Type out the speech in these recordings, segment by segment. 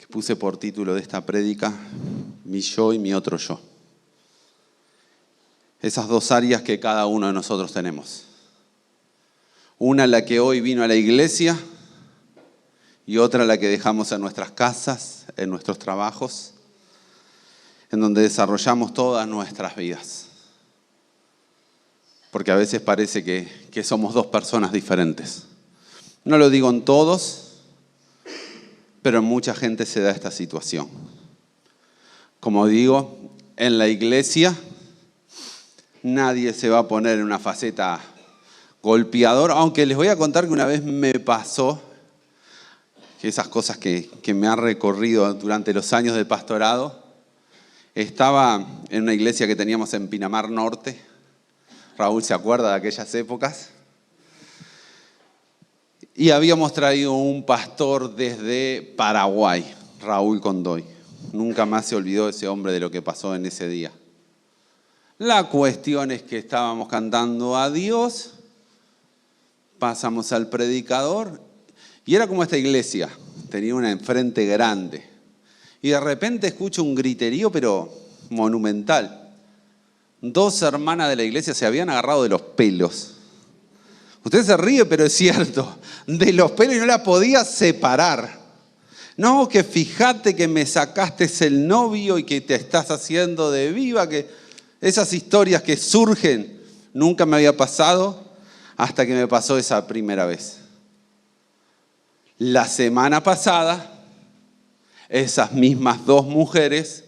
que puse por título de esta prédica, mi yo y mi otro yo. Esas dos áreas que cada uno de nosotros tenemos. Una la que hoy vino a la iglesia y otra la que dejamos en nuestras casas, en nuestros trabajos, en donde desarrollamos todas nuestras vidas. Porque a veces parece que somos dos personas diferentes. No lo digo en todos, pero en mucha gente se da esta situación. Como digo, en la iglesia nadie se va a poner en una faceta golpeadora, aunque les voy a contar que una vez me pasó, que esas cosas que me han recorrido durante los años de pastorado. Estaba en una iglesia que teníamos en Pinamar Norte. Raúl se acuerda de aquellas épocas. Y habíamos traído un pastor desde Paraguay, Raúl Condoy. Nunca más se olvidó ese hombre de lo que pasó en ese día. La cuestión es que estábamos cantando a Dios, pasamos al predicador y era como esta iglesia, tenía una enfrente grande. Y de repente escucho un griterío, pero monumental. Dos hermanas de la iglesia se habían agarrado de los pelos. Usted se ríe, pero es cierto. De los pelos y no la podía separar. No, que fíjate que me sacaste el novio y que te estás haciendo de viva. Que esas historias que surgen nunca me había pasado hasta que me pasó esa primera vez. La semana pasada, esas mismas dos mujeres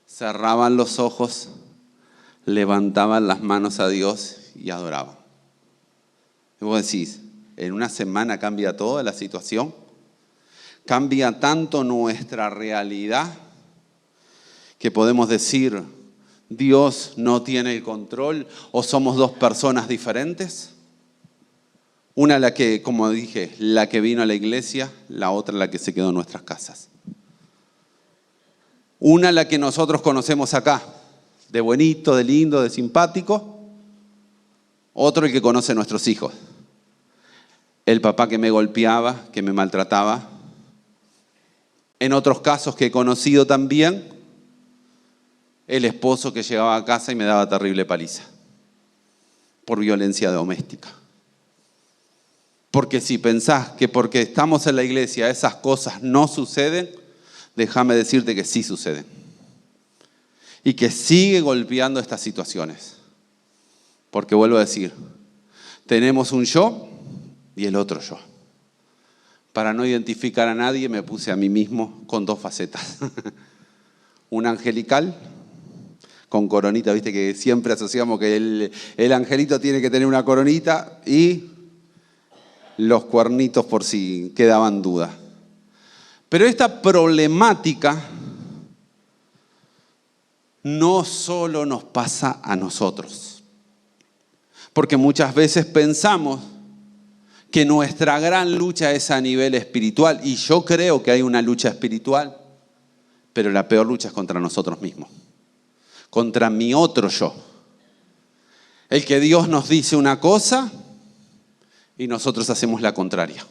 cerraban los ojos, levantaban las manos a Dios y adoraban. Y vos decís, ¿en una semana cambia toda la situación? ¿Cambia tanto nuestra realidad que podemos decir, Dios no tiene el control o somos dos personas diferentes? Una la que, como dije, la que vino a la iglesia, la otra la que se quedó en nuestras casas. Una la que nosotros conocemos acá, de buenito, de lindo, de simpático. Otro el que conoce a nuestros hijos. El papá que me golpeaba, que me maltrataba. En otros casos que he conocido también, el esposo que llegaba a casa y me daba terrible paliza por violencia doméstica. Porque si pensás que porque estamos en la iglesia esas cosas no suceden, déjame decirte que sí suceden. Y que sigue golpeando estas situaciones. Porque vuelvo a decir, tenemos un yo y el otro yo. Para no identificar a nadie me puse a mí mismo con dos facetas. Un angelical con coronita, viste que siempre asociamos que el angelito tiene que tener una coronita y los cuernitos por si quedaban dudas. Pero esta problemática no solo nos pasa a nosotros, porque muchas veces pensamos que nuestra gran lucha es a nivel espiritual, y yo creo que hay una lucha espiritual, pero la peor lucha es contra nosotros mismos, contra mi otro yo. El que Dios nos dice una cosa y nosotros hacemos la contraria.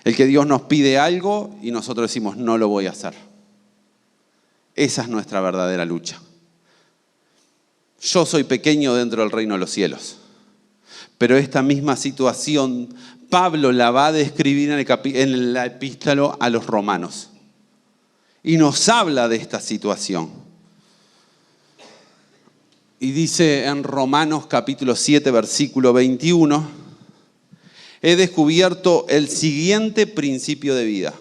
El que Dios nos pide algo y nosotros decimos no lo voy a hacer. Esa es nuestra verdadera lucha. Yo soy pequeño dentro del reino de los cielos. Pero esta misma situación Pablo la va a describir en la epístola a los romanos. Y nos habla de esta situación. Y dice en Romanos capítulo 7, versículo 21, he descubierto el siguiente principio de vida.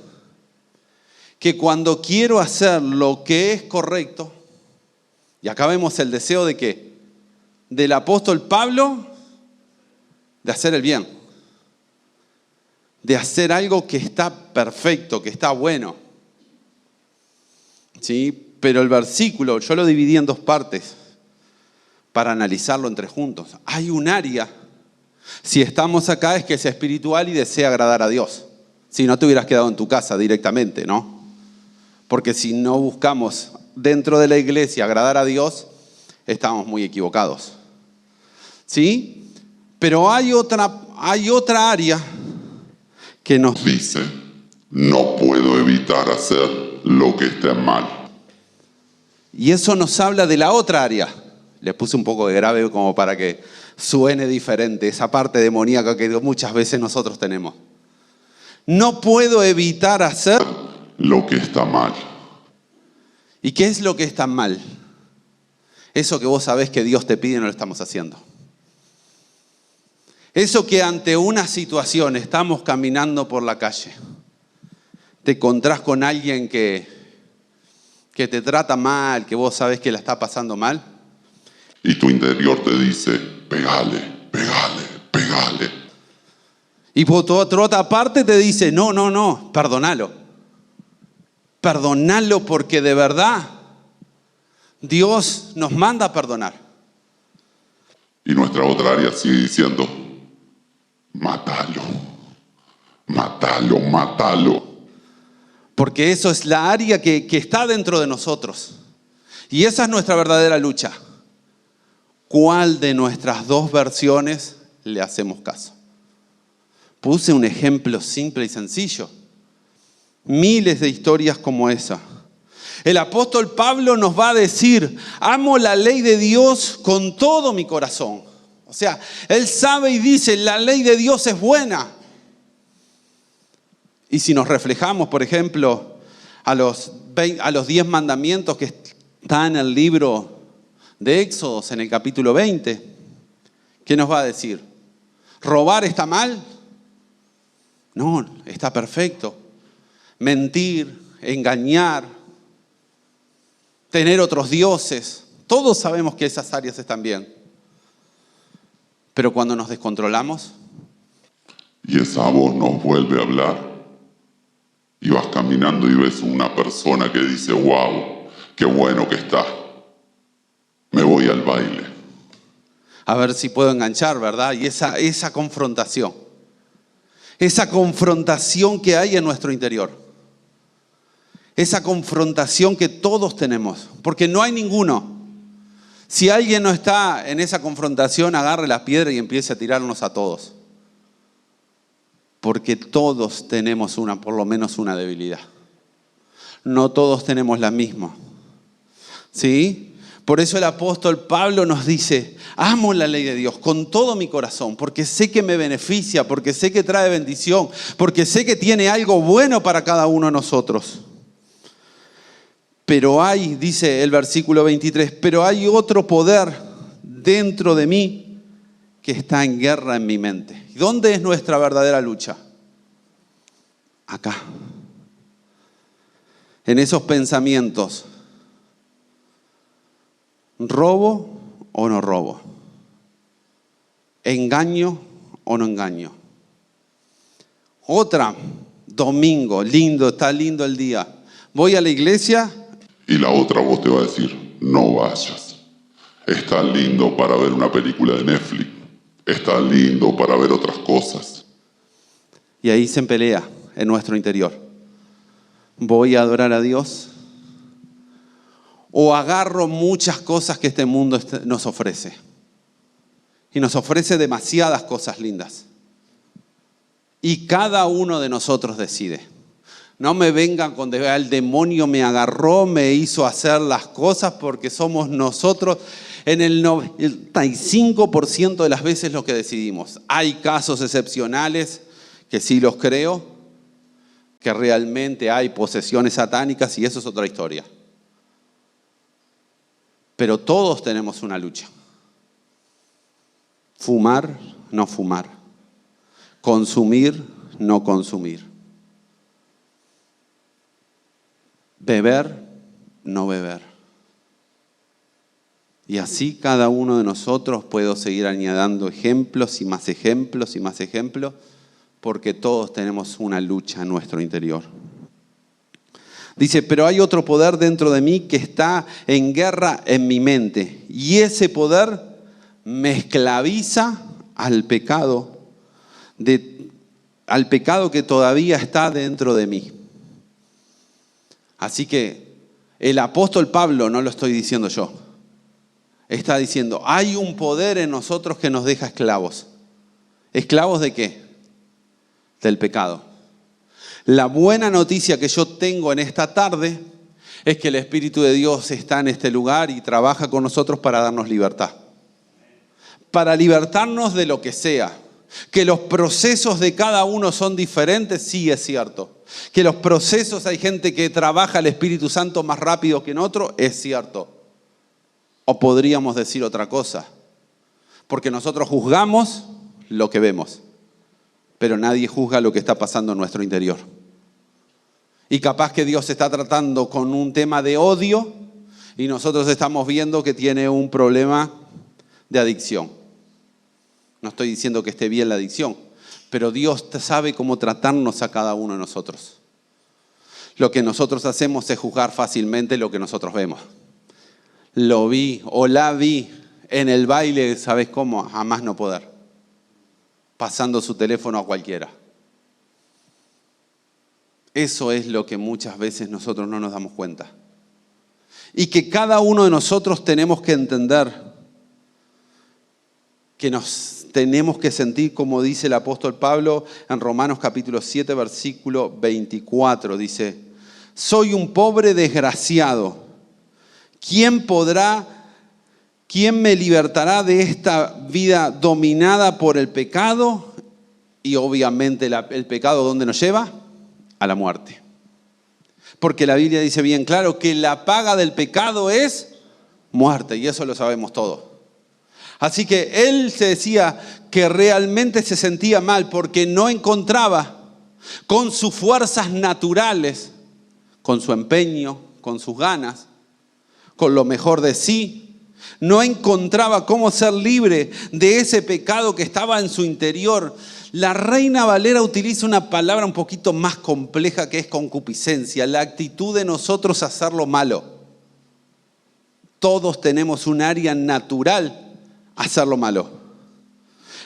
Que cuando quiero hacer lo que es correcto, y acá vemos el deseo de ¿qué? Del apóstol Pablo, de hacer el bien. De hacer algo que está perfecto, que está bueno. ¿Sí? Pero el versículo, yo lo dividí en dos partes para analizarlo entre juntos. Hay un área, si estamos acá, es que es espiritual y desea agradar a Dios. Si no te hubieras quedado en tu casa directamente, ¿no? Porque si no buscamos dentro de la iglesia agradar a Dios, estamos muy equivocados. ¿Sí? Pero hay otra área que nos dice no puedo evitar hacer lo que está mal. Y eso nos habla de la otra área. Le puse un poco de grave como para que suene diferente, esa parte demoníaca que muchas veces nosotros tenemos. No puedo evitar hacer Lo que está mal. ¿Y qué es lo que está mal? Eso que vos sabés que Dios te pide y no lo estamos haciendo. Eso que ante una situación estamos caminando por la calle, te encontrás con alguien que te trata mal, que vos sabés que la está pasando mal. Y tu interior te dice, pegale, pegale, pegale. Y por otra parte te dice, no, perdonalo. Perdonalo porque de verdad Dios nos manda a perdonar. Y nuestra otra área sigue diciendo, mátalo, mátalo, mátalo. Porque eso es la área que está dentro de nosotros. Y esa es nuestra verdadera lucha. ¿Cuál de nuestras dos versiones le hacemos caso? Puse un ejemplo simple y sencillo. Miles de historias como esa. El apóstol Pablo nos va a decir, amo la ley de Dios con todo mi corazón. O sea, él sabe y dice, la ley de Dios es buena. Y si nos reflejamos, por ejemplo, a los 10 mandamientos que están en el libro de Éxodos, en el capítulo 20, ¿qué nos va a decir? ¿Robar está mal? No, está perfecto. Mentir, engañar, tener otros dioses, todos sabemos que esas áreas están bien. Pero cuando nos descontrolamos, y esa voz nos vuelve a hablar. Y vas caminando y ves una persona que dice, wow, qué bueno que está. Me voy al baile. a ver si puedo enganchar, ¿verdad? Y esa confrontación que hay en nuestro interior. Esa confrontación que todos tenemos, porque no hay ninguno. Si alguien no está en esa confrontación, agarre la piedra y empiece a tirarnos a todos. Porque todos tenemos por lo menos una debilidad. No todos tenemos la misma. ¿Sí? Por eso el apóstol Pablo nos dice, amo la ley de Dios con todo mi corazón, porque sé que me beneficia, porque sé que trae bendición, porque sé que tiene algo bueno para cada uno de nosotros. Pero hay, dice el versículo 23, pero hay otro poder dentro de mí que está en guerra en mi mente. ¿Y dónde es nuestra verdadera lucha? Acá. En esos pensamientos. ¿Robo o no robo? ¿Engaño o no engaño? Otra, domingo, lindo, está lindo el día. Voy a la iglesia. Y la otra voz te va a decir, no vayas. Está lindo para ver una película de Netflix. Está lindo para ver otras cosas. Y ahí se pelea en nuestro interior. ¿Voy a adorar a Dios? ¿O agarro muchas cosas que este mundo nos ofrece? Y nos ofrece demasiadas cosas lindas. Y cada uno de nosotros decide. No me vengan con el demonio me agarró, me hizo hacer las cosas, porque somos nosotros en el 95% de las veces lo que decidimos. Hay casos excepcionales que sí los creo, que realmente hay posesiones satánicas y eso es otra historia. Pero todos tenemos una lucha. Fumar, no fumar. Consumir, no consumir. Beber, no beber. Y así cada uno de nosotros puedo seguir añadiendo ejemplos y más ejemplos y más ejemplos, porque todos tenemos una lucha en nuestro interior. Dice, pero hay otro poder dentro de mí que está en guerra en mi mente. Y ese poder me esclaviza al pecado que todavía está dentro de mí. Así que el apóstol Pablo, no lo estoy diciendo yo, está diciendo, hay un poder en nosotros que nos deja esclavos. ¿Esclavos de qué? Del pecado. La buena noticia que yo tengo en esta tarde es que el Espíritu de Dios está en este lugar y trabaja con nosotros para darnos libertad. Para libertarnos de lo que sea. Que los procesos de cada uno son diferentes, sí es cierto. Que los procesos, hay gente que trabaja el Espíritu Santo más rápido que en otro, es cierto. O podríamos decir otra cosa. Porque nosotros juzgamos lo que vemos, pero nadie juzga lo que está pasando en nuestro interior. Y capaz que Dios está tratando con un tema de odio y nosotros estamos viendo que tiene un problema de adicción. No estoy diciendo que esté bien la adicción, pero Dios sabe cómo tratarnos a cada uno de nosotros. Lo que nosotros hacemos es juzgar fácilmente lo que nosotros vemos. Lo vi o la vi en el baile, ¿sabes cómo? A más no poder. Pasando su teléfono a cualquiera. Eso es lo que muchas veces nosotros no nos damos cuenta. Y que cada uno de nosotros tenemos que entender que nos tenemos que sentir, como dice el apóstol Pablo en Romanos capítulo 7, versículo 24. Dice, soy un pobre desgraciado. ¿Quién me libertará de esta vida dominada por el pecado? Y obviamente el pecado, ¿dónde nos lleva? A la muerte. Porque la Biblia dice bien claro que la paga del pecado es muerte, y eso lo sabemos todos. Así que él se decía que realmente se sentía mal porque no encontraba con sus fuerzas naturales, con su empeño, con sus ganas, con lo mejor de sí, no encontraba cómo ser libre de ese pecado que estaba en su interior. La Reina Valera utiliza una palabra un poquito más compleja que es concupiscencia, la actitud de nosotros a hacer lo malo. Todos tenemos un área natural a hacer lo malo.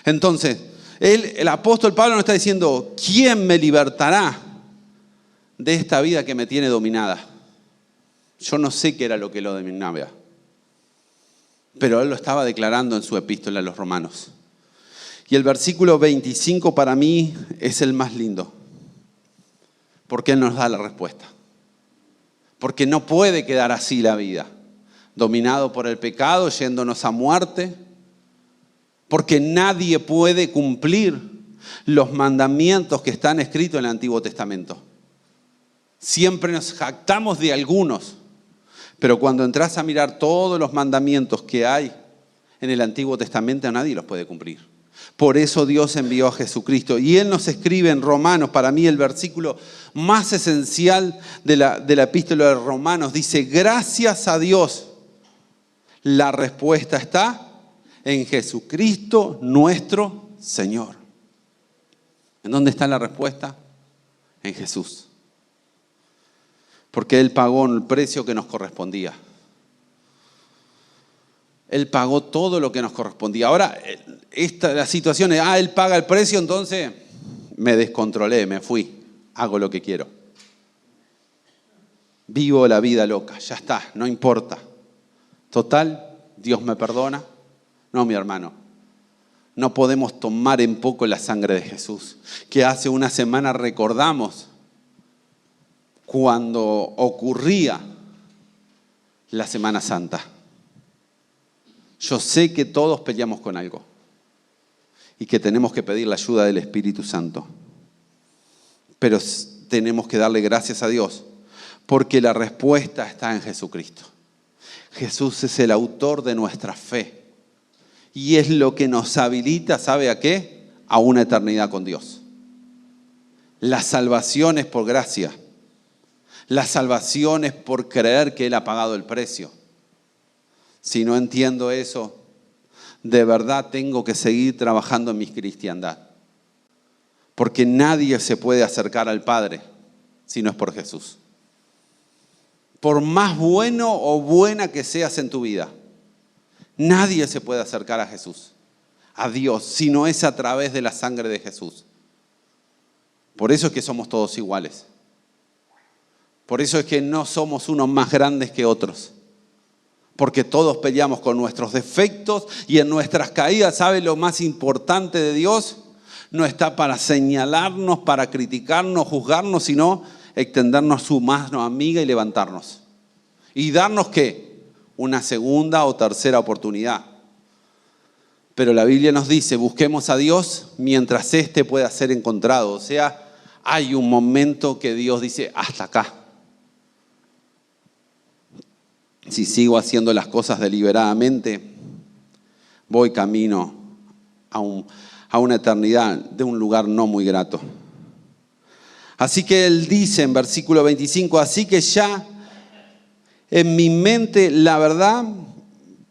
Entonces, el apóstol Pablo nos está diciendo, ¿quién me libertará de esta vida que me tiene dominada? Yo no sé qué era lo que lo dominaba, pero él lo estaba declarando en su epístola a los romanos. Y el versículo 25 para mí es el más lindo, porque él nos da la respuesta. Porque no puede quedar así la vida, dominado por el pecado, yéndonos a muerte, porque nadie puede cumplir los mandamientos que están escritos en el Antiguo Testamento. Siempre nos jactamos de algunos, pero cuando entras a mirar todos los mandamientos que hay en el Antiguo Testamento, nadie los puede cumplir. Por eso Dios envió a Jesucristo. Y Él nos escribe en Romanos, para mí el versículo más esencial de la epístola de Romanos, dice, gracias a Dios, la respuesta está en Jesucristo nuestro Señor. ¿En dónde está la respuesta? En Jesús. Porque Él pagó el precio que nos correspondía. Él pagó todo lo que nos correspondía. Ahora, la situación es, Él paga el precio, entonces me descontrolé, me fui, hago lo que quiero. Vivo la vida loca, ya está, no importa. Total, Dios me perdona. No, mi hermano, no podemos tomar en poco la sangre de Jesús, que hace una semana recordamos cuando ocurría la Semana Santa. Yo sé que todos peleamos con algo y que tenemos que pedir la ayuda del Espíritu Santo. Pero tenemos que darle gracias a Dios porque la respuesta está en Jesucristo. Jesús es el autor de nuestra fe y es lo que nos habilita, ¿sabe a qué? A una eternidad con Dios. La salvación es por gracia. La salvación es por creer que Él ha pagado el precio. Si no entiendo eso, de verdad tengo que seguir trabajando en mi cristiandad. Porque nadie se puede acercar al Padre si no es por Jesús. Por más bueno o buena que seas en tu vida, nadie se puede acercar a Jesús, a Dios, si no es a través de la sangre de Jesús. Por eso es que somos todos iguales. Por eso es que no somos unos más grandes que otros. Porque todos peleamos con nuestros defectos y en nuestras caídas. ¿Sabe lo más importante de Dios? No está para señalarnos, para criticarnos, juzgarnos, sino extendernos su mano amiga y levantarnos. Y darnos, ¿qué? Una segunda o tercera oportunidad. Pero la Biblia nos dice, busquemos a Dios mientras éste pueda ser encontrado. O sea, hay un momento que Dios dice, hasta acá. Si sigo haciendo las cosas deliberadamente, voy camino a una eternidad de un lugar no muy grato. Así que él dice en versículo 25, así que ya en mi mente, la verdad,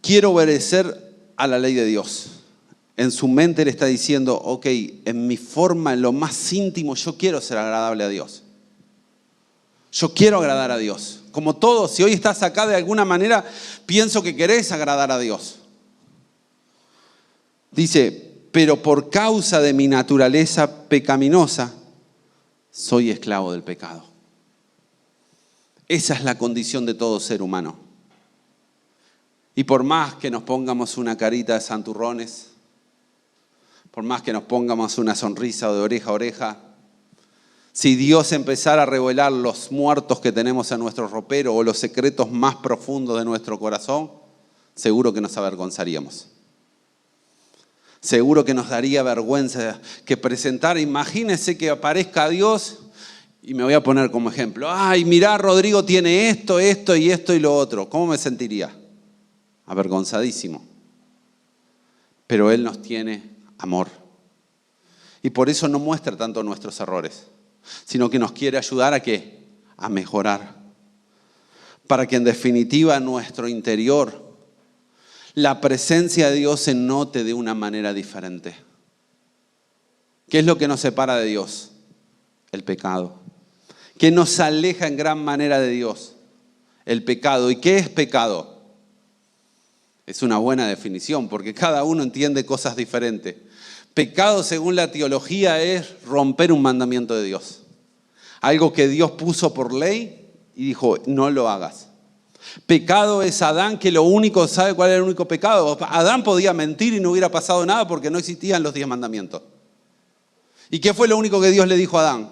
quiero obedecer a la ley de Dios. En su mente le está diciendo, ok, en mi forma, en lo más íntimo, yo quiero ser agradable a Dios. Yo quiero agradar a Dios. Como todos, si hoy estás acá de alguna manera, pienso que querés agradar a Dios. Dice, pero por causa de mi naturaleza pecaminosa, soy esclavo del pecado. Esa es la condición de todo ser humano. Y por más que nos pongamos una carita de santurrones, por más que nos pongamos una sonrisa de oreja a oreja, si Dios empezara a revelar los muertos que tenemos en nuestro ropero o los secretos más profundos de nuestro corazón, seguro que nos avergonzaríamos. Seguro que nos daría vergüenza que presentar. Imagínense que aparezca Dios y me voy a poner como ejemplo. Ay, mirá, Rodrigo tiene esto, esto y esto y lo otro. ¿Cómo me sentiría? Avergonzadísimo. Pero Él nos tiene amor. Y por eso no muestra tanto nuestros errores, sino que nos quiere ayudar a ¿qué? A mejorar. Para que en definitiva en nuestro interior la presencia de Dios se note de una manera diferente. ¿Qué es lo que nos separa de Dios? El pecado. ¿Qué nos aleja en gran manera de Dios? El pecado. ¿Y qué es pecado? Es una buena definición porque cada uno entiende cosas diferentes. Pecado, según la teología, es romper un mandamiento de Dios. Algo que Dios puso por ley y dijo, no lo hagas. Pecado es Adán, que lo único, ¿sabe cuál era el único pecado? Adán podía mentir y no hubiera pasado nada porque no existían los 10 mandamientos. ¿Y qué fue lo único que Dios le dijo a Adán?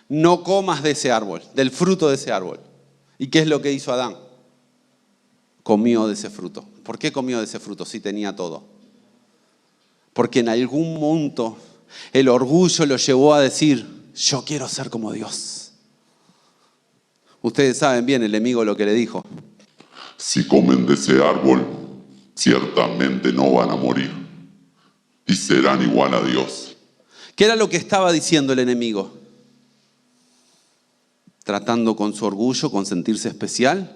No comas de ese árbol, del fruto de ese árbol. ¿Y qué es lo que hizo Adán? Comió de ese fruto. ¿Por qué comió de ese fruto si tenía todo? Porque en algún momento el orgullo lo llevó a decir, yo quiero ser como Dios. Ustedes saben bien el enemigo lo que le dijo. Si comen de ese árbol, ciertamente no van a morir y serán igual a Dios. ¿Qué era lo que estaba diciendo el enemigo? Tratando con su orgullo, con sentirse especial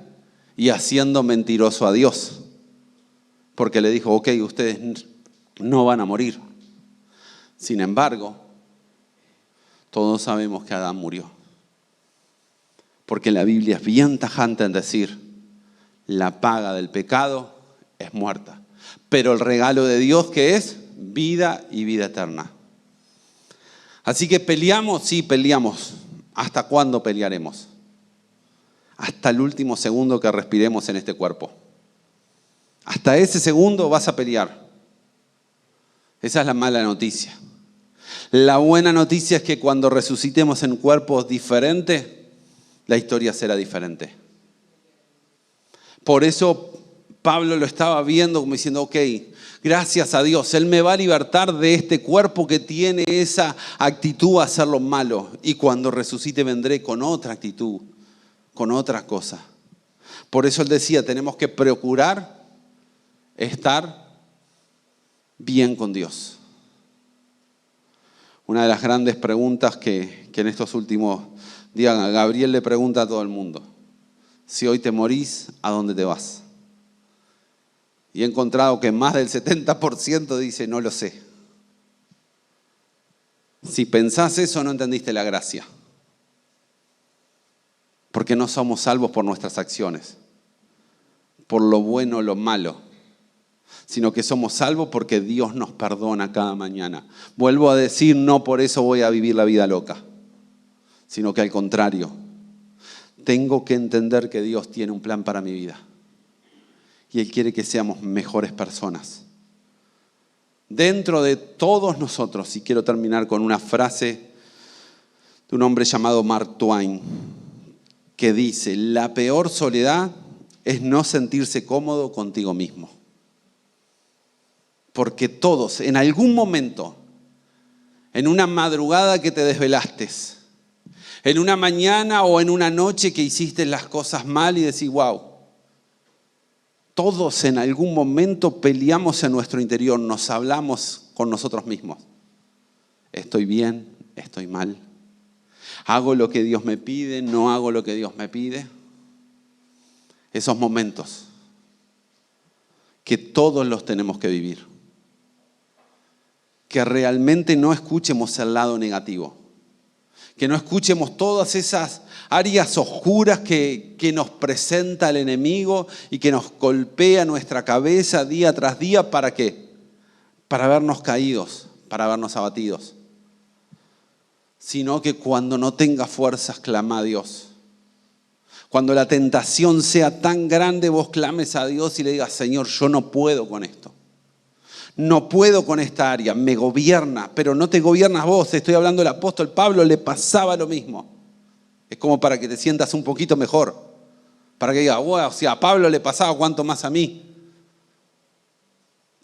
y haciendo mentiroso a Dios. Porque le dijo, ok, ustedes no van a morir. Sin embargo, todos sabemos que Adán murió. Porque la Biblia es bien tajante en decir, la paga del pecado es muerta. Pero el regalo de Dios, ¿qué es? Vida y vida eterna. Así que peleamos, sí, peleamos. ¿Hasta cuándo pelearemos? Hasta el último segundo que respiremos en este cuerpo. Hasta ese segundo vas a pelear. Esa es la mala noticia. La buena noticia es que cuando resucitemos en cuerpos diferentes, la historia será diferente. Por eso Pablo lo estaba viendo como diciendo, ok, gracias a Dios, Él me va a libertar de este cuerpo que tiene esa actitud a hacer lo malo. Y cuando resucite vendré con otra actitud, con otra cosa. Por eso Él decía, tenemos que procurar estar bien con Dios. Una de las grandes preguntas que en estos últimos días Gabriel le pregunta a todo el mundo. Si hoy te morís, ¿a dónde te vas? Y he encontrado que más del 70% dice, no lo sé. Si pensás eso, no entendiste la gracia. Porque no somos salvos por nuestras acciones, por lo bueno o lo malo, sino que somos salvos porque Dios nos perdona cada mañana. Vuelvo a decir, no por eso voy a vivir la vida loca, sino que al contrario, tengo que entender que Dios tiene un plan para mi vida. Y Él quiere que seamos mejores personas. dentro de todos nosotros, y quiero terminar con una frase de un hombre llamado Mark Twain, que dice: la peor soledad es no sentirse cómodo contigo mismo. Porque todos, en algún momento, en una madrugada que te desvelaste, en una mañana o en una noche que hiciste las cosas mal y decís, wow, todos en algún momento peleamos en nuestro interior, nos hablamos con nosotros mismos. Estoy bien, estoy mal. Hago lo que Dios me pide, no hago lo que Dios me pide. Esos momentos que todos los tenemos que vivir. Que realmente no escuchemos el lado negativo. Que no escuchemos todas esas áreas oscuras que nos presenta el enemigo y que nos golpea nuestra cabeza día tras día. ¿Para qué? Para vernos caídos, para vernos abatidos. Sino que cuando no tenga fuerzas, clama a Dios. Cuando la tentación sea tan grande, vos clames a Dios y le digas, Señor, yo no puedo con esto. No puedo con esta área, me gobierna, pero no te gobiernas vos. Estoy hablando del apóstol Pablo, le pasaba lo mismo. Es como para que te sientas un poquito mejor. Para que digas, wow, si a Pablo le pasaba, ¿cuánto más a mí?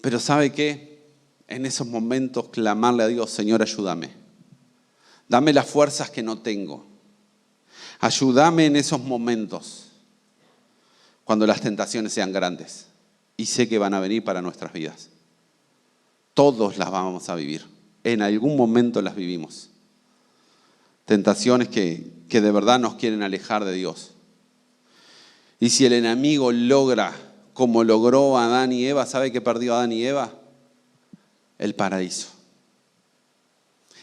Pero ¿sabe qué? En esos momentos clamarle a Dios, Señor, ayúdame. Dame las fuerzas que no tengo. Ayúdame en esos momentos cuando las tentaciones sean grandes. Y sé que van a venir para nuestras vidas. Todos las vamos a vivir. En algún momento las vivimos. Tentaciones que de verdad nos quieren alejar de Dios. Y si el enemigo logra, como logró Adán y Eva, ¿sabe qué perdió Adán y Eva? El paraíso.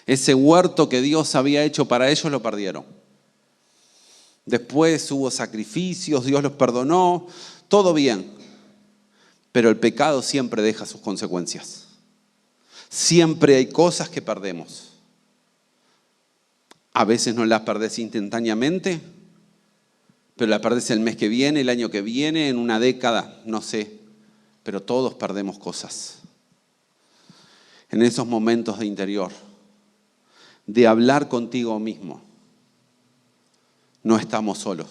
Ese huerto que Dios había hecho para ellos lo perdieron. Después hubo sacrificios, Dios los perdonó, todo bien. Pero el pecado siempre deja sus consecuencias. Siempre hay cosas que perdemos. A veces no las perdés instantáneamente, pero las perdés el mes que viene, el año que viene, en una década, no sé. Pero todos perdemos cosas. En esos momentos de interior, de hablar contigo mismo, no estamos solos.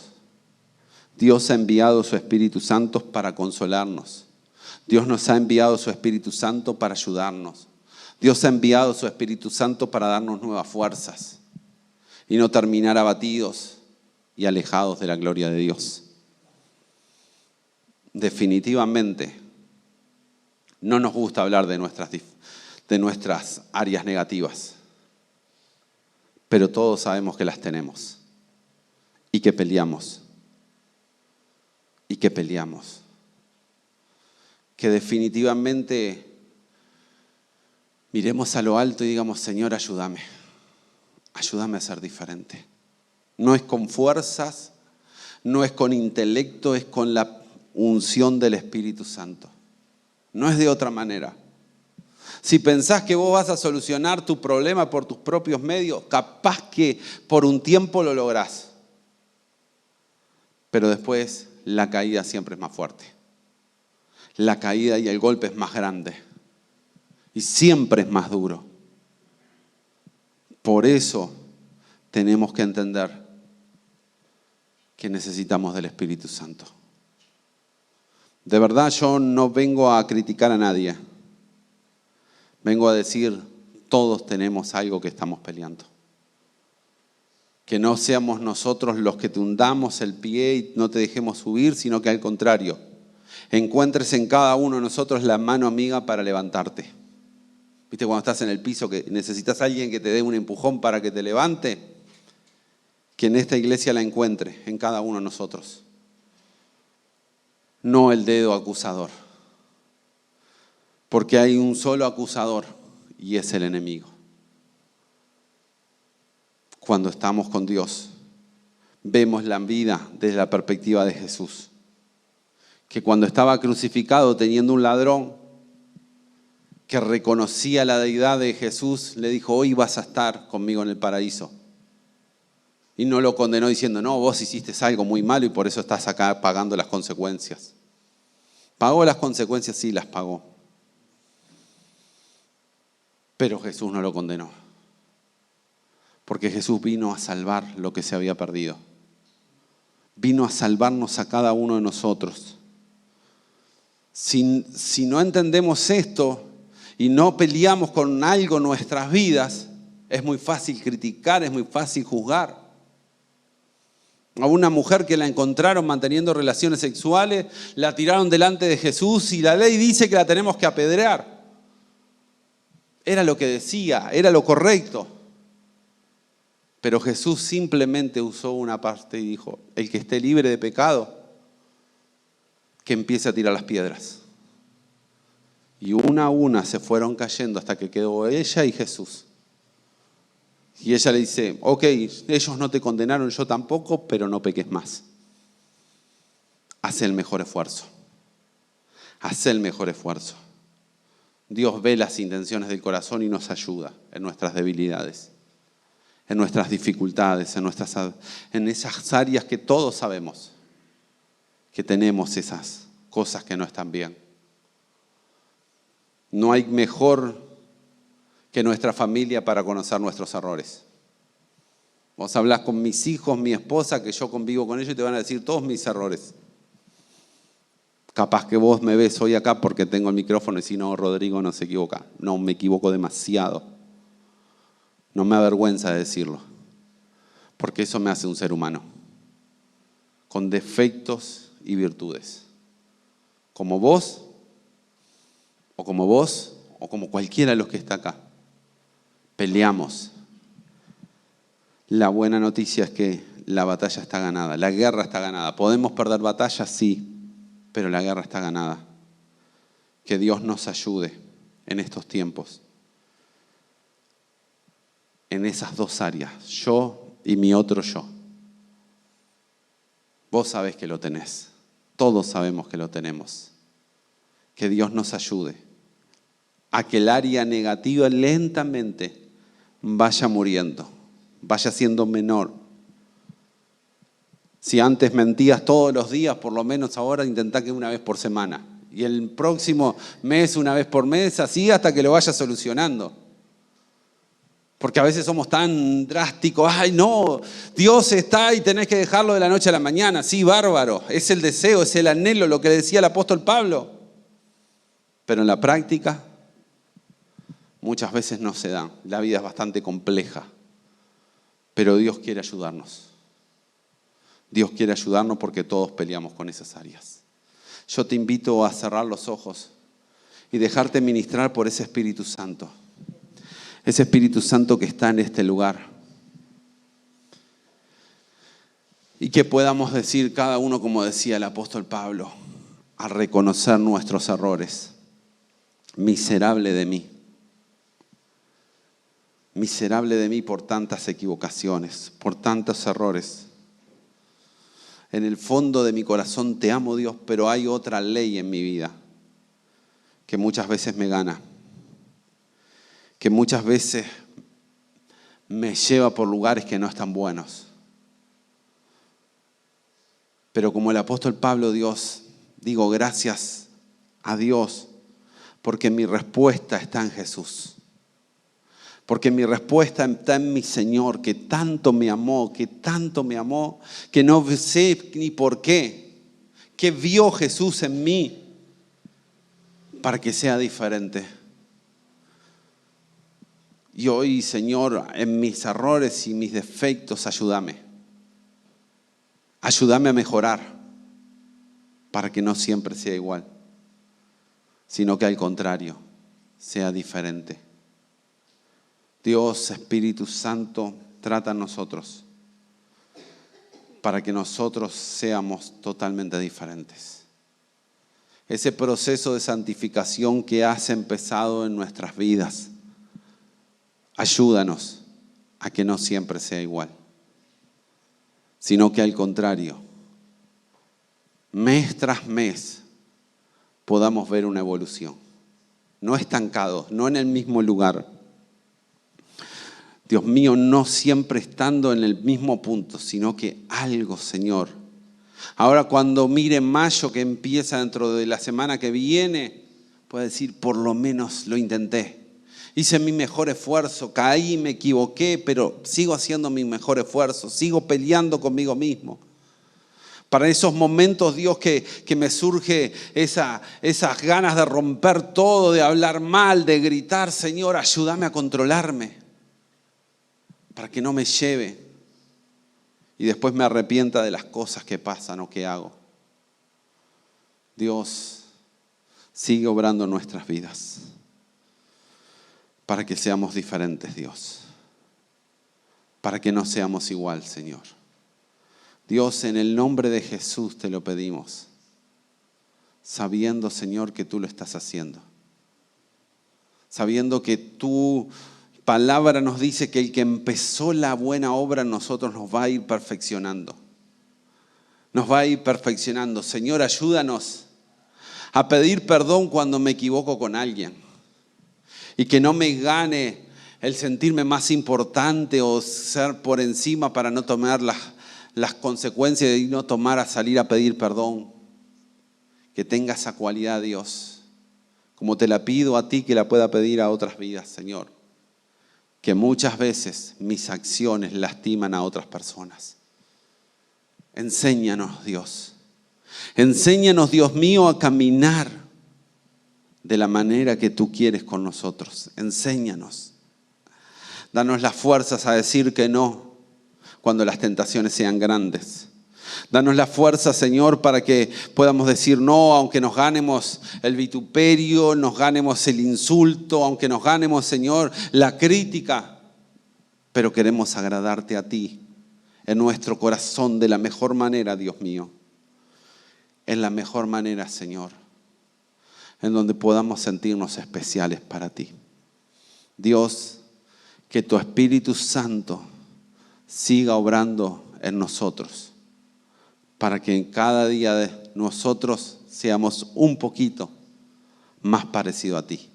Dios ha enviado su Espíritu Santo para consolarnos. Dios nos ha enviado su Espíritu Santo para ayudarnos. Dios ha enviado su Espíritu Santo para darnos nuevas fuerzas y no terminar abatidos y alejados de la gloria de Dios. Definitivamente, no nos gusta hablar de nuestras áreas negativas, pero todos sabemos que las tenemos y que peleamos. Que definitivamente miremos a lo alto y digamos, Señor, ayúdame a ser diferente. No es con fuerzas, no es con intelecto, es con la unción del Espíritu Santo. No es de otra manera. Si pensás que vos vas a solucionar tu problema por tus propios medios, capaz que por un tiempo lo lográs. Pero después la caída siempre es más fuerte. La caída y el golpe es más grande. Y siempre es más duro. Por eso tenemos que entender que necesitamos del Espíritu Santo. De verdad, yo no vengo a criticar a nadie. Vengo a decir, todos tenemos algo que estamos peleando. Que no seamos nosotros los que te hundamos el pie y no te dejemos subir, sino que al contrario, encuentres en cada uno de nosotros la mano amiga para levantarte. ¿Viste cuando estás en el piso que necesitas a alguien que te dé un empujón para que te levante? Que en esta iglesia la encuentre en cada uno de nosotros. No el dedo acusador. Porque hay un solo acusador y es el enemigo. Cuando estamos con Dios, vemos la vida desde la perspectiva de Jesús. Que cuando estaba crucificado teniendo un ladrón que reconocía la deidad de Jesús, le dijo, hoy vas a estar conmigo en el paraíso. Y no lo condenó diciendo, no, vos hiciste algo muy malo y por eso estás acá pagando las consecuencias. ¿Pagó las consecuencias? Sí, las pagó. Pero Jesús no lo condenó. Porque Jesús vino a salvar lo que se había perdido. Vino a salvarnos a cada uno de nosotros. Si no entendemos esto y no peleamos con algo en nuestras vidas, es muy fácil criticar, es muy fácil juzgar. A una mujer que la encontraron manteniendo relaciones sexuales, la tiraron delante de Jesús y la ley dice que la tenemos que apedrear. Era lo que decía, era lo correcto. Pero Jesús simplemente usó una parte y dijo, el que esté libre de pecado, que empiece a tirar las piedras. Y una a una se fueron cayendo hasta que quedó ella y Jesús. Y ella le dice, ok, ellos no te condenaron, yo tampoco, pero no peques más. Haz el mejor esfuerzo. Haz el mejor esfuerzo. Dios ve las intenciones del corazón y nos ayuda en nuestras debilidades, en nuestras dificultades, en esas áreas que todos sabemos que tenemos esas cosas que no están bien. No hay mejor que nuestra familia para conocer nuestros errores. Vos hablás con mis hijos, mi esposa, que yo convivo con ellos y te van a decir todos mis errores. Capaz que vos me ves hoy acá porque tengo el micrófono y si no, Rodrigo no se equivoca. No, me equivoco demasiado. No me avergüenza de decirlo, porque eso me hace un ser humano, con defectos y virtudes. Como vos, o como cualquiera de los que está acá. Peleamos. La buena noticia es que la batalla está ganada, la guerra está ganada. ¿Podemos perder batallas? Sí, pero la guerra está ganada. Que Dios nos ayude en estos tiempos, en esas dos áreas, yo y mi otro yo. Vos sabés que lo tenés, todos sabemos que lo tenemos. Que Dios nos ayude a que el área negativa lentamente vaya muriendo, vaya siendo menor. Si antes mentías todos los días, por lo menos ahora intentá que una vez por semana. Y el próximo mes, una vez por mes, así hasta que lo vayas solucionando. Porque a veces somos tan drásticos. Ay, no, Dios está y tenés que dejarlo de la noche a la mañana. Sí, bárbaro. Es el deseo, es el anhelo, lo que decía el apóstol Pablo. Pero en la práctica, muchas veces no se dan. La vida es bastante compleja. Pero Dios quiere ayudarnos. Dios quiere ayudarnos porque todos peleamos con esas áreas. Yo te invito a cerrar los ojos y dejarte ministrar por ese Espíritu Santo. Ese Espíritu Santo que está en este lugar. Y que podamos decir cada uno, como decía el apóstol Pablo, a reconocer nuestros errores. Miserable de mí. Miserable de mí por tantas equivocaciones, por tantos errores. En el fondo de mi corazón te amo, Dios, pero hay otra ley en mi vida que muchas veces me gana, que muchas veces me lleva por lugares que no están buenos. Pero como el apóstol Pablo, Dios, digo gracias a Dios porque mi respuesta está en Jesús. Porque mi respuesta está en mi Señor, que tanto me amó, que no sé ni por qué, que vio Jesús en mí para que sea diferente. Y hoy, Señor, en mis errores y mis defectos, ayúdame. Ayúdame a mejorar para que no siempre sea igual, sino que al contrario, sea diferente. Dios, Espíritu Santo, trata a nosotros para que nosotros seamos totalmente diferentes. Ese proceso de santificación que has empezado en nuestras vidas, ayúdanos a que no siempre sea igual, sino que al contrario, mes tras mes, podamos ver una evolución. No estancados, no en el mismo lugar. Dios mío, no siempre estando en el mismo punto, sino que algo, Señor. Ahora cuando mire mayo que empieza dentro de la semana que viene, puedo decir, por lo menos lo intenté. Hice mi mejor esfuerzo, caí, me equivoqué, pero sigo haciendo mi mejor esfuerzo, sigo peleando conmigo mismo. Para esos momentos, Dios, que me surge esas ganas de romper todo, de hablar mal, de gritar, Señor, ayúdame a controlarme para que no me lleve y después me arrepienta de las cosas que pasan o que hago. Dios, sigue obrando en nuestras vidas para que seamos diferentes, Dios, para que no seamos igual, Señor. Dios, en el nombre de Jesús te lo pedimos, sabiendo, Señor, que tú lo estás haciendo. Sabiendo que tu palabra nos dice que el que empezó la buena obra en nosotros nos va a ir perfeccionando. Nos va a ir perfeccionando. Señor, ayúdanos a pedir perdón cuando me equivoco con alguien. Y que no me gane el sentirme más importante o ser por encima para no tomar las consecuencias de no tomar a salir a pedir perdón. Que tenga esa cualidad, Dios, como te la pido a ti, que la pueda pedir a otras vidas, Señor. Que muchas veces mis acciones lastiman a otras personas. Enséñanos, Dios. Enséñanos, Dios mío, a caminar de la manera que tú quieres con nosotros. Enséñanos. Danos las fuerzas a decir que no cuando las tentaciones sean grandes. Danos la fuerza, Señor, para que podamos decir no, aunque nos ganemos el vituperio, nos ganemos el insulto, aunque nos ganemos, Señor, la crítica. Pero queremos agradarte a ti en nuestro corazón de la mejor manera, Dios mío. En la mejor manera, Señor, en donde podamos sentirnos especiales para ti. Dios, que tu Espíritu Santo siga obrando en nosotros, para que en cada día de nosotros seamos un poquito más parecidos a ti.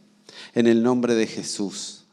En el nombre de Jesús.